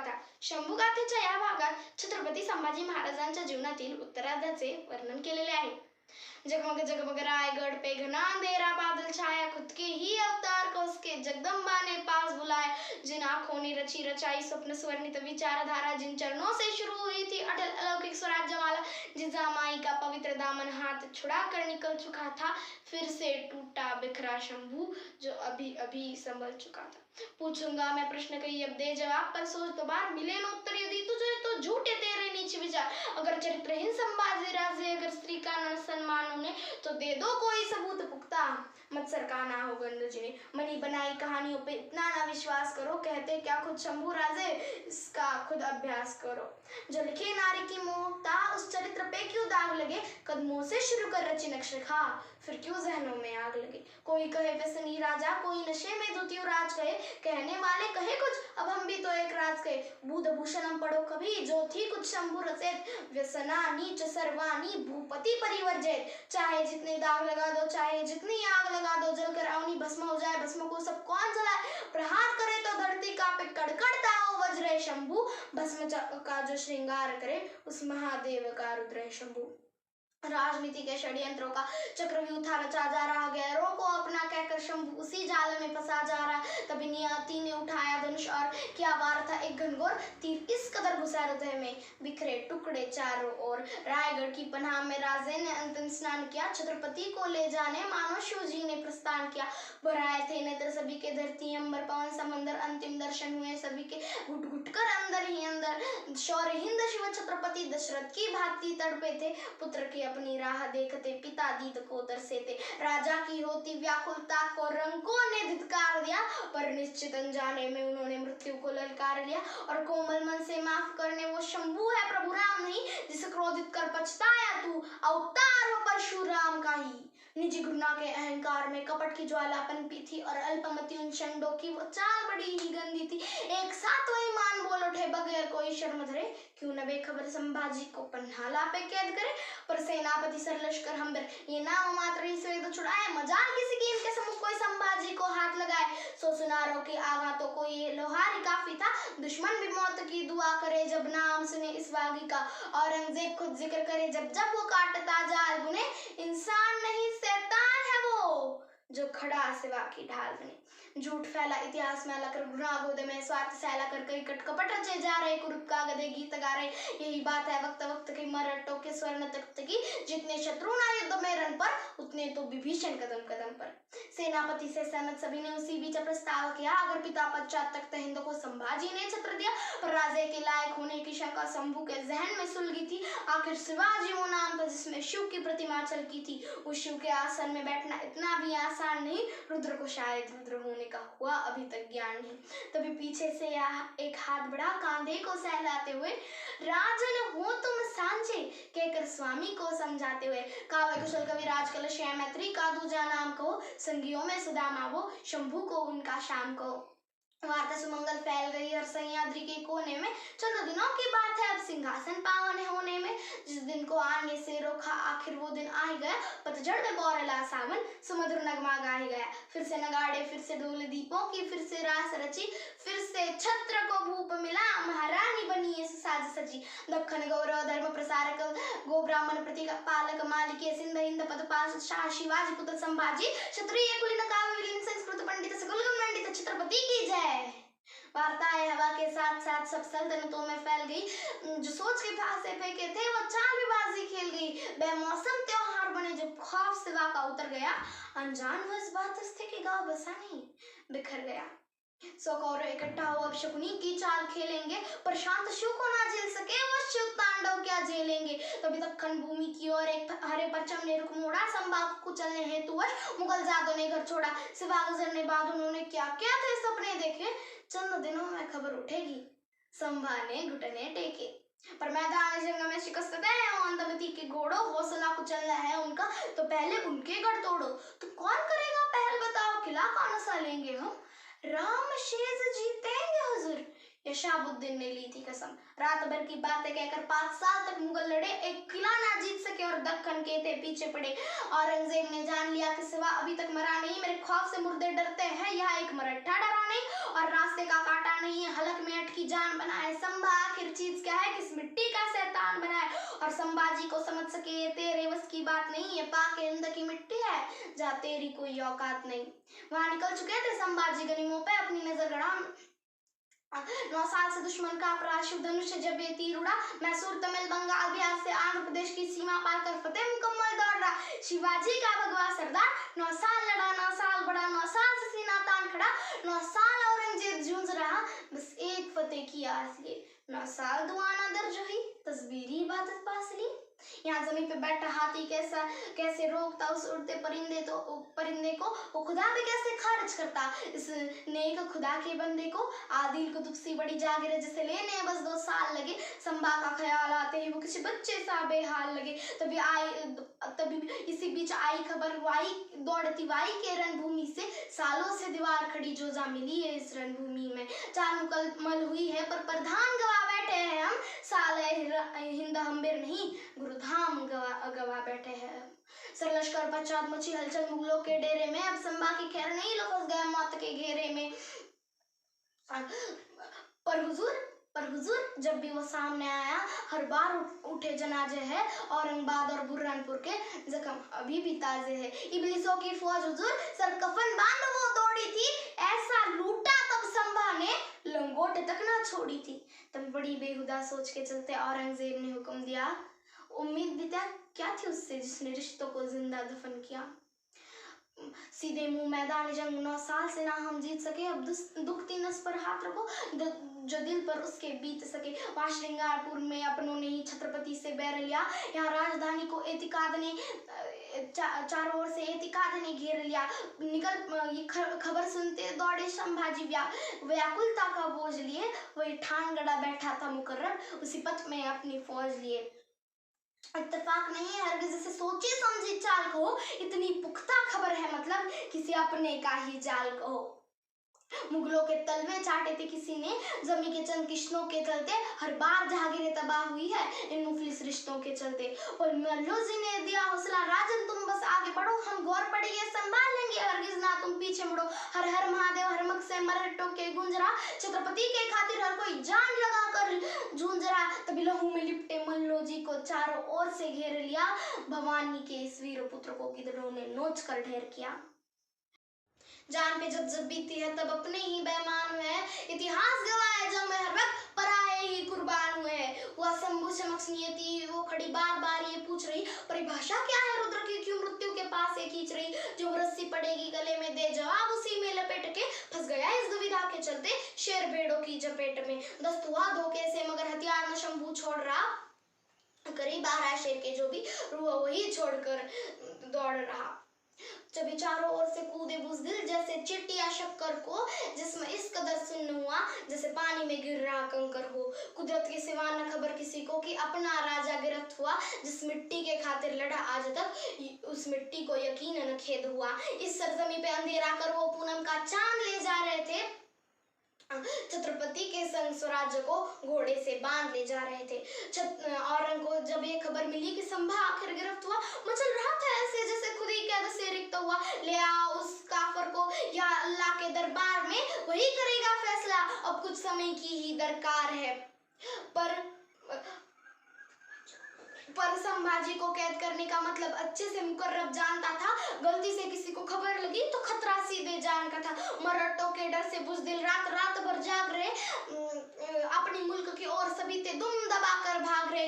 गाथा. शंभूगाथेच्या या भागात छत्रपती संभाजी महाराजांच्या जीवनातील उत्तरार्धाचे वर्णन केलेले आहे. जगमग जगमग रायगढ़ पे घना अंधेरा बादल छाया, खुद के ही अवतार को उसके जगदम्बा ने पास बुलाया. जिन आंखों ने रची रचाई स्वप्न स्वर्णित विचारधारा, जिन चरणों से शुरू हुई थी अटल अलौकिक स्वराज्यमाला, जिजा माई का पवित्र दामन हाथ छुड़ा कर निकल चुका था, फिर से टूटा बिखरा शंभू जो अभी अभी संभल चुका था. पूछूंगा मैं प्रश्न कही अब दे जवाब, पर सोच तो बार मिले न उत्तर यदि तुझे तो झूठे तेरे नीच विचार. अगर चरित्रहीन संभाजी राजे, अगर स्त्री का न सम्मान उन्हें, तो दे दो कोई सबूत पुख्ता. मत्सर का ना हो गंध जिन्हें, मनी बनाई कहानियों पे इतना ना विश्वास करो. कहते क्या खुद शंभू राजे, इसका खुद अभ्यास करो. जो लिखे नारी की मोहता, उस चरित्र पे क्यों दाग लगे. कदमों से शुरू कर रची नक्शरेखा, फिर क्यों जहनों में आग लगे. कोई कहे व्यसनी राजा, कोई नशे में द्वितीय राज कहे. कहने वाले कहे कुछ, अब हम भी तो एक राज कहे. बुध भूषणम पढ़ो कभी, जो थी कुछ शंभू रचेत. व्यसना नीच सर्वानी भूपति परिवर्जित. चाहे जितने दाग लगा दो, चाहे जितनी आग लगा दो, जलकर अवनी भस्म हो जाए. भस्म को सब कौन जलाए. प्रहार करे तो धरती कांपे, कड़कड़ता हो वज्र शंभू. भस्म का जो श्रृंगार करे, उस महादेव का रुद्र शंभू. राजनीति के षड्यंत्रों का चक्रव्यूह रचा जा रहा. गैरों को अपना कहकर शंभू उसी जाल में फंसा जा रहा. तभी नियति ने उठाया धनुष और किया वार था एक घनघोर तीर. इस कदर घुसा हृदय में, बिखरे टुकड़े चारों ओर. रायगढ़ की पनाह में राजे ने अंतिम स्नान किया. छत्रपति को ले जाने मानो शिव जी ने प्रस्थान किया. भराए थे नेत्र सभी के, धरती अंबर पवन समंदर. अंतिम दर्शन हुए सभी के, घुट घुट कर अंदर ही अंदर. शौर्य हिंद शिव छत्रपति दशरथ की भांति तड़पे थे. पुत्र के अपनी राह देखते पिता दीद को तरसे थे. राजा की होती व्याकुलता को रंकों ने धिक्कार दिया, पर निश्चित अनजाने में उन्होंने मृत्यु को ललकार लिया. और कोमल मन से माफ करने वो शंभू है प्रभु राम नहीं, जिसे क्रोधित कर पछताया तू, अवतार हो परशुराम का ही. निजी घृणा के अहंकार में कपट की ज्वाला पनपी थी, और अल्पमति उन षंडों की वो चाल बड़ी ही गंदी थी. एक साथ वही मान बोल उठे बगैर कोई शर्म धरे. क्यों न बेखबर संभाजी को पन्हाला पे कैद करे. पर सेनापति सरलश्कर हम्बर, ये नाम मात्र ही स्वेद छुड़ाए. मजाल किसी की इनके सम्मुख कोई संभाजी को हाथ लगाए. सो सुनारों के आघातों को ये लोहार ही काफी था. दुश्मन भी मौत की दुआ करे जब नाम सुने इस बागी का. औरंगजेब खुद जिक्र करे जब जब वो काटता जाल बुने. इंसान नहीं शैतान है वो, जो खड़ा सिवा की ढाल बने. झूठ फैला इतिहास में अलकर, घृणा गोद में स्वार्थ फैला कर कई कट कपट रचे जा रहे. कुरूप का गधे गीत गा रहे. यही बात है वक्त वक्त की मरटों के स्वर्ण तख्त की. जितने शत्रु ना युद्ध में रण पर, उतने तो विभीषण कदम कदम पर. सेनापति से सहमत सभी ने उसी बीच प्रस्ताव किया. अगर पिता पश्चात तख्त हिंद को संभाजी ने छत्र दिया, पर राजे के लायक होने की शंका शंभू के जहन में सुलगी थी. आखिर शिवाजी वो नाम था जिसमें शिव की प्रतिमा चलकी थी. उस शिव के आसन में बैठना इतना भी आसान नहीं. रुद्र को शायद रुद्र होने का हुआ अभी तक ज्ञान नहीं. तभी पीछे से एक हाथ बढ़ा कांधे को सहलाते हुए. राजन हो तुम सांझे, कहकर स्वामी को समझाते हुए. काव्य कुशल कवि राजकलश मैत्री का दूजा नाम को. संगियों में सुदामा वो, शंभू को उनका शाम को. वार्ता सुमंगल फैल गई हर सह्याद्री के कोने में. चंद दिनों की बात है अब सिंहासन पावन होने में. जिस दिन को आने से रोका आखिर वो दिन आ ही गया. पतझड़ में बौरला सावन, सुमधुर नगमा गा ही गया. फिर से नगाड़े, फिर से ढोल दीपों की, फिर से रास रची. फिर से छत्र को भूप मिला, महारानी बनी है साज सजी. दक्खन गौरव धर्म प्रसारक, गो ब्राह्मण प्रतीक पालक, मालिके सिंध हिंद पदपाल शाह शिवाजी पुत्र संभाजी. क्षत्रिय कुलीन काव्य विलीन संस्कृत पंडित सकुल मंडित छत्रपति की जय. वार्ताएं हवा के साथ साथ सब सल्तनतों में फैल गई. जो सोच के फांसे फेंके थे वो चालबाजी खेल गई. बेमौसम त्योहार बने जब खौफ सिवा का उतर गया. अनजान वो इस बात से कि गाँव बसा नहीं, बिखर गया. सौ कौरव इकट्ठा हो अब शकुनी की चाल खेलेंगे. पर शांत शिव को ना झेल सके वो शिव तांडव क्या झेलेंगे. तभी दक्खन भूमि की ओर एक हरे परचम ने रुख मोड़ा. संभाग को चलने हेतुवश मुगल जादों ने घर छोड़ा. सिवा गुजरने बाद उन्होंने क्या क्या थे सपने देखे. चंद दिनों में खबर उठेगी, संभा ने घुटने टेके. पर मैदान जंग में शिकस्त है अंधमती के घोड़ों. हौसला कुचलना है उनका तो पहले उनके गढ़ तोड़ो. तो कौन करेगा पहल बताओ, किला कौन सा लेंगे हम. राम शेष जीतेंगे हुजूर, ये शहाबुद्दीन ने ली थी कसम। रात भर की बातें कहकर 5 साल तक मुगल लड़े, एक किला ना जीत सके और दक्कन के थे पीछे पड़े। औरंगजेब ने जान लिया कि सिवा अभी तक मरा नहीं, मेरे खौफ से मुर्दे डरते हैं, यहाँ एक मरट्ठा डरा नहीं और रास्ते का काटा नहीं है, हलक में अटकी जान बनाए। संभा आखिर चीज क्या है, किस मिट्टी का शैतान बनाए, और संभाजी को समझ सके ये तेरे बस की बात नहीं, ये पाक हिंद की मिट्टी है जहाँ तेरी कोई औकात नहीं। वहां निकल चुके थे संभाजी गनीमों पे अपनी नजर गड़ा। 9 साल से दुश्मन का अपराशिव धनुष जब ये तीर उड़ा, मैसूर तमिल बंगाल बिहार से आंध्र प्रदेश की सीमा पार कर फतेह मुकम्मल दौड़ रहा। शिवाजी का भगवा सरदार 9 साल लड़ा, 9 साल बढ़ा, 9 साल से सीना तान खड़ा, 9 साल औरंगजेब जूझ रहा, बस एक फतेह की आस लिए। 9 साल दुआ न दर्ज हुई, तस्बीरी इबादत पास ली। यहाँ जमीन पे बैठा हाथी कैसे रोकता उस उड़ते परिंदे को, वो खुदा पे कैसे खारिज करता इस नेक खुदा के बंदे को। आदिल को दुखसी बड़ी जागिर जिसे लेने बस 2 साल लगे, संभा का ख्याल आते ही वो किसी बच्चे सा बेहाल लगे। तभी इसी बीच आई खबर दौड़ती वाई के रणभूमि से, सालों से दीवार खड़ी जो जा मिली है इस रणभूमि में। 4 मुकम्मल हुई है पर प्रधान गवा बैठे हैं हम, साल हिंद हम्बेर नहीं गुरुधाम गवा बैठे हैं। सरलश्कर पश्चात मची हलचल मुगलों के डेरे में, अब संभा की खैर नहीं, लोग फंस गए मौत के घेरे में। पर हुजूर जब भी वो सामने आया, हर बार उठे जनाजे है, औरंगाबाद और बुरहानपुर के जख्म अभी भी ताजे है। इब्लिसों की फौज हुजूर सर कफन बांध वो दौड़ी थी, ऐसा लूटा तब संभा ने लंगोट तक ना छोड़ी थी। तब बड़ी बेहुदा सोच के चलते औरंगजेब ने हुक्म दिया, उम्मीद भी क्या थी उससे जिसने रिश्तों को जिंदा दफन किया। सीधे मुंह मैदान जंग 9 साल से ना हम जीत सके, अब दुखती नस पर हाथ रखो जो दिल पर उसके बीत सके। वहाँ श्रृंगारपुर में अपनों ने ही छत्रपति से बैर लिया, यहाँ राजधानी को एतिकाद ने चारों ओर से एतिकाद ने घेर लिया। ये खबर सुनते दौड़े संभाजी व्याकुलता का बोझ लिए, वही ठान गड़ा बैठा था मुकर्रर, उसी पथ में अपनी फौज लिए। इत्तेफाक नहीं है हरगिज़ इसे सोची समझी चाल को, इतनी पुख्ता खबर है मतलब किसी अपने का ही जाल को। मुगलों के तलवे चाटे थे किसी ने, जमी के चंद किश्नों के चलते, हर बार जहांगीरें तबाह हुई है इन मुफलिस रिश्तों के चलते। पर मल्लो जी ने दिया हौसला, राजन तुम बस आगे बढ़ो, हम गौर पड़ेंगे संभाल लेंगे, हरगिज ना तुम पीछे मुड़ो। हर हर महादेव हरमक से मरहट्टों के गूंज रहा, छत्रपति के खातिर हर कोई जान लगा कर जूझ रहा। तभी लहू में लिपटे मल्लो जी को चारों ओर से घेर लिया, भवानी के इस वीर पुत्र को गिद्धड़ों ने नोच कर ढेर किया। जान पे जब बीती है तब अपने ही बेईमान हुए हैं, इतिहास गवाह है जब मैं हर वक्त पराए ही कुर्बान हुए हैं। वह शंभु समक्ष नियति वो खड़ी बार बार ये पूछ रही, परिभाषा क्या है रुद्र की, क्यों मृत्यु के पास ये खींच रही। जो रस्सी पड़ेगी गले में दे जवाब, उसी में लपेट के फंस गया इस दुविधा के चलते शेर भेड़ों की चपेट में। दस्त हुआ धोखे से मगर हथियार न शंभू छोड़ रहा, करीब आ रहा है शेर के जो भी रुआ वही छोड़कर दौड़ रहा। जब चारों ओर से कूदे बुज़दिल जैसे चिट्टिया शक्कर को, जिसमें इस कदर सुन्न हुआ जैसे पानी में गिर रहा कंकर हो। कुदरत के सिवा न खबर किसी को कि अपना राजा गिरफ्त हुआ, जिस मिट्टी के खातिर लड़ा आज तक उस मिट्टी को यकीन न खेद हुआ। इस सरजमी पे अंधेरा कर वो पूनम का चांद ले जा रहे थे, छत्रपति के संग स्वराज्य को घोड़े से बांध ले जा रहे थे। औरंग को जब ये खबर मिली कि संभा आखिर गिरफ्त हुआ, मचल रहा था ऐसे जैसे खुद ही कैद से रिक्त हुआ। ले आओ उस काफर को या अल्लाह के दरबार में, वही करेगा फैसला, अब कुछ समय की ही दरकार है। पर संभाजी को कैद करने का मतलब अच्छे से मुकर्रब जानता था, गलती से किसी को खबर लगी तो खतरा सीधे जान का था। मरहट्टों के डर से बुज़दिल रात भर जाग रहे, अपनी मुल्क की ओर सभी ते दुम दबाकर भाग रहे।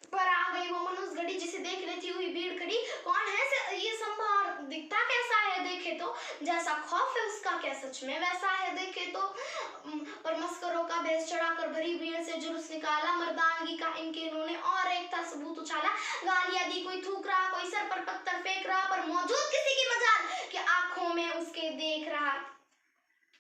पर आ गई वो मनुष्य घड़ी जिसे देख रही थी हुई भीड़ खड़ी, कौन है ये संभा और दिखता कैसा है देखे तो, जैसा खौफ है उसका क्या सच में वैसा है देखे तो। पर मस्करों का भेष चढ़ाकर भरी भीड़ से जुलूस निकाला, मर्दानगी का इनके इन्होंने और एक था सबूत उछाला। गालियां दी, कोई थूक रहा, कोई सर पर पत्थर फेंक रहा, पर मौजूद किसी की मजाल कि आंखों में उसके देख रहा।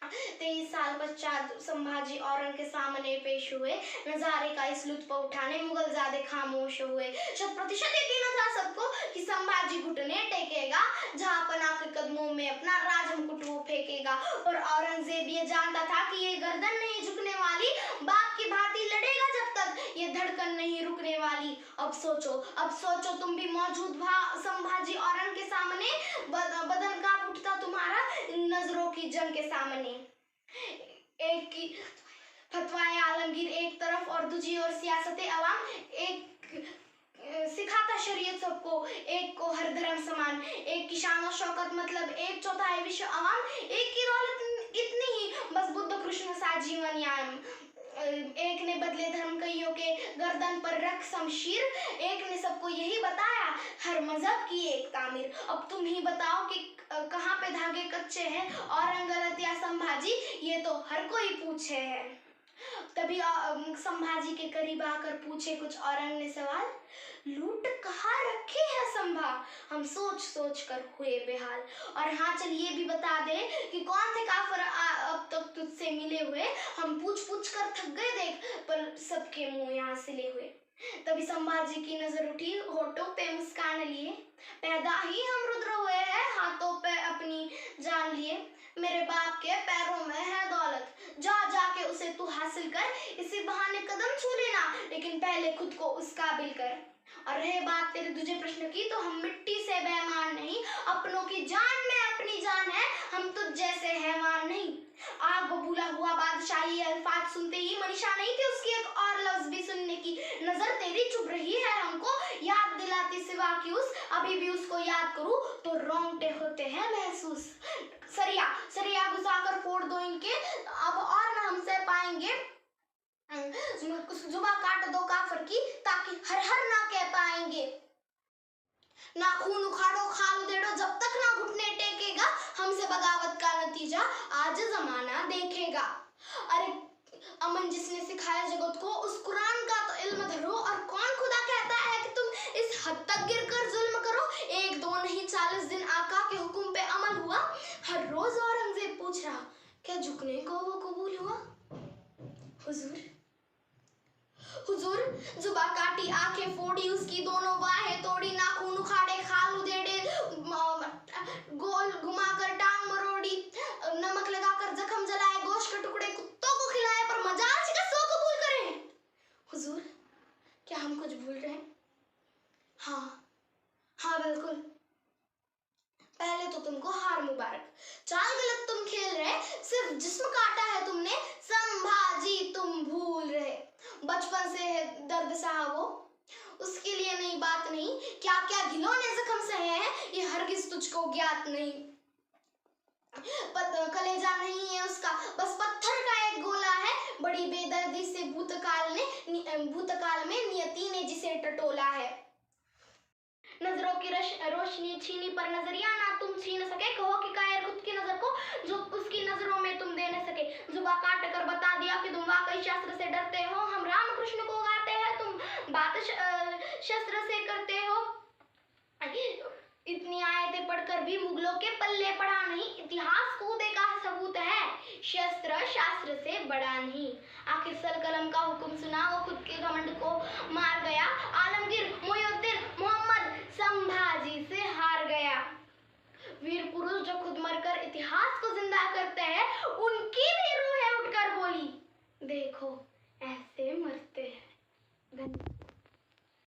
23 साल पश्चात संभाजी औरंग के सामने पेश हुए। नजारे का इस लुत्फ उठाने मुगल ज़्यादा खामोश हुए। 100% यकीन था सबको कि संभाजी घुटने टेकेगा, जहांपना के कदमों में अपना राज मुकुट वो फेंकेगा। और औरंगजेब ये जानता था कि ये गर्दन नहीं झुकने वाली, बाप की भांति लड़ेगा जब तक ये धड़कन नहीं रुकने वाली। अब सोचो तुम भी मौजूद संभाजी औरंग के सामने, बदन कांप उठता तुम्हारा नजरों की जंग के सामने। एक की फतवाए आलमगीर एक तरफ और दूसरी ओर सियासत अवाम, एक सिखाता शरीयत सबको, एक को हर धर्म समान, एक की शान और शौकत मतलब 1/4 विश्व अवाम, एक की दौलत इतनी ही बस बुद्ध कृष्ण सा जीवन याम। एक ने बदले धर्म कईयों के गर्दन पर रख शमशीर, एक ने सबको यही बताया हर मजहब की एक तामीर। अब तुम ही बताओ कि कहाँ पे धागे कच्चे हैं, औरंग गलत या संभाजी, ये तो हर कोई पूछे है। तभी संभाजी के करीब आकर पूछे कुछ औरंग ने सवाल, लूट कहाँ रखी है संभा? हम सोच कर हुए बेहाल। और हाँ चल ये भी बता दे कि कौन थे काफिर अब तक तुझसे मिले हुए? हम पूछ कर थक गए देख, पर सबके मुंह यहाँ सिले हुए। तभी संभाजी की नजर उठी, होठों पे मुस्कान लिए, पैदा ही हम रुद्र हुए हैं, हाथों पे अपनी जान लिए। मेरे बाप के पैरों में है दौलत, जाके उसे तू हासिल कर, इसी बहाने कदम छू लेना, लेकिन पहले खुद को उस काबिल कर। और रहे बात तेरे दूसरे प्रश्न की, तो हम मिट्टी से बेईमान नहीं, अपनों की जान में अपनी जान है, हम तुझ जैसे हैवान नहीं। आग बबूला हुआ बादशाही अल्फाज सुनते ही मनीषा नहीं थी उसकी एक और लफ्ज भी सुनने की। नजर तेरी चुभ रही है हमको याद दिलाती सिवा की उस, अभी भी उसको याद करूं तो रोंगटे होते हैं महसूस। सरिया घुसाकर फोड़ दो इनके, अब और न हमसे पाएंगे, जुबा काट दो काफर की, ताकि हर हर ना कह पाएंगे। ना खून उखाड़ो खाल उधेड़ो, जब तक ना घुटने टेकेगा, हमसे बगावत का नतीजा आज जमाना देखेगा। अरे अमन जिसने सिखाया जगत को, उस कुरान का तो इल्म धरो, और कौन खुदा कहता है कि तुम इस हद तक गिरकर जुल्म करो? 1 2 नहीं 40 दिन आका के हुक्म पे अमल हुआ। हर रोज औरंगजेब पूछ रहा, क्या झुकने को वो कबूल हुआ? हुजूर जुबा काटी, आंखें फोड़ी, उसकी दोनों बाहें तोड़ी, नाखून उखाड़े खाल उधेड़े, गोल घुमाकर टांग मरोड़ी, नमक लगाकर जख्म जलाए, गोश्त के टुकड़े कुत्तों को खिलाए, पर मजाल शिकस्त कबूल करें। हुजूर क्या हम कुछ भूल रहे हैं? हाँ बिल्कुल। पहले तो तुमको हार मुबारक, चाल गलत तुम खेल रहे, सिर्फ जिस्म काटा है तुमने, संभाजी तुम भूल रहे। बचपन से है दर्द सहा वो, उसके लिए नई बात नहीं, क्या क्या घिनौने जख्म सहे हैं, ये हरगिज तुझको ज्ञात नहीं। कलेजा नहीं है उसका, बस पत्थर का एक गोला है, बड़ी बेदर्दी से भूतकाल में नियति ने जिसे टटोला है। नजरों की रोशनी छीनी, पर नजरिया ना तुम छीन सके, कहो कि कायर खुद की नजर को जो उसकी नजरों में तुम दे न सके। जुबा काट कर बता दिया कि तुम वाकई शास्त्र से डरते हो, हम राम कृष्ण को गाते हैं, तुम बात शस्त्र से करते हो। इतनी आयतें पढ़कर भी मुगलों के पल्ले पड़ा नहीं, इतिहास कूदे का सबूत है, शस्त्र शास्त्र से बड़ा नहीं। आखिर सल कलम का हुक्म सुना, वो खुद के घमंड को मार